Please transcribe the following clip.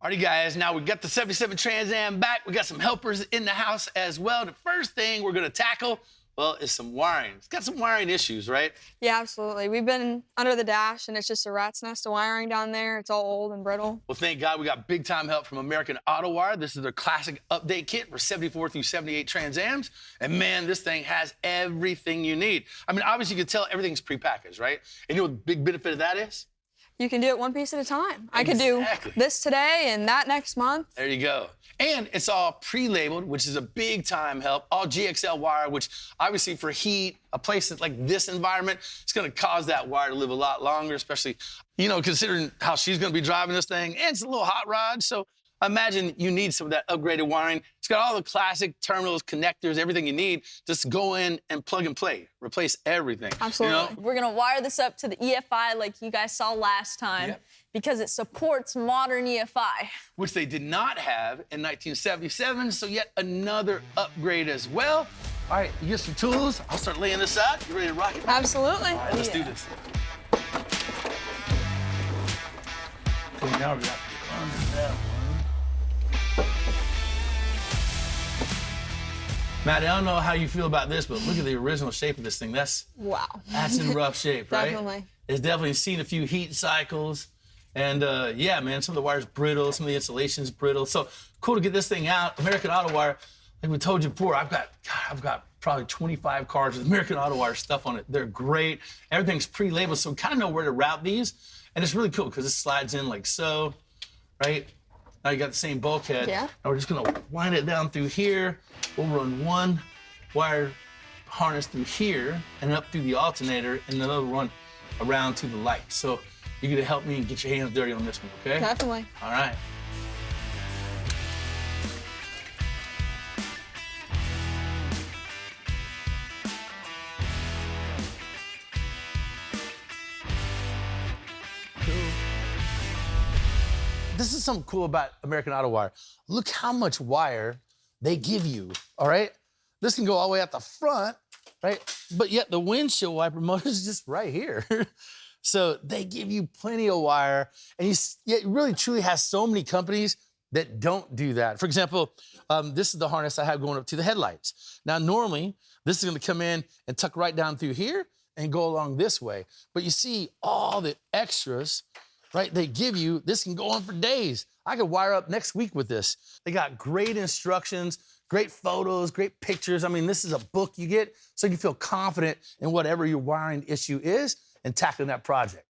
Alrighty, guys, now we got the 77 Trans Am back. We got some helpers in the house as well. The first thing we're gonna tackle, well, is some wiring. It's got some wiring issues, right? Yeah, absolutely. We've been under the dash, and it's just a rat's nest of wiring down there. It's all old and brittle. Well, thank God we got big time help from American Autowire. This is their classic update kit for 74 through 78 Trans Ams. And man, this thing has everything you need. I mean, obviously you can tell everything's prepackaged, right? And you know what the big benefit of that is? You can do it one piece at a time. I could do this today and that next month. There you go. And it's all pre-labeled, which is a big time help. All GXL wire, which obviously for heat, a place that's like this environment, it's gonna cause that wire to live a lot longer, especially, you know, considering how she's gonna be driving this thing. And it's a little hot rod, so imagine you need some of that upgraded wiring. It's got all the classic terminals, connectors, everything you need. Just go in and plug and play. Replace everything. Absolutely. You know? We're gonna wire this up to the EFI like you guys saw last time because it supports modern EFI. Which they did not have in 1977, so yet another upgrade as well. All right, you get some tools. I'll start laying this out. You ready to rock it? Absolutely. All right, let's do this. So now we got to under that one. Matt, I don't know how you feel about this, but look at the original shape of this thing. That's in rough shape, right? Definitely. It's definitely seen a few heat cycles. And yeah, man, some of the wire's brittle, some of the insulation's brittle. So cool to get this thing out. American Autowire, like we told you before, I've got probably 25 cars with American Autowire stuff on it. They're great. Everything's pre-labeled, so we kind of know where to route these. And it's really cool because it slides in like so, right? Now you got the same bulkhead. Yeah. Now we're just gonna wind it down through here. We'll run one wire harness through here and up through the alternator, and then it'll run around to the light. So you're gonna help me and get your hands dirty on this one, okay? Definitely. All right. This is something cool about American Autowire. Look how much wire they give you, all right? This can go all the way out the front, right? But yet the windshield wiper motor is just right here. So they give you plenty of wire, and it really truly has so many companies that don't do that. For example, this is the harness I have going up to the headlights. Now, normally, this is gonna come in and tuck right down through here and go along this way. But you see all the extras, right, they give you. This can go on for days. I could wire up next week with this. They got great instructions, great photos, great pictures. I mean, this is a book you get so you can feel confident in whatever your wiring issue is and tackling that project.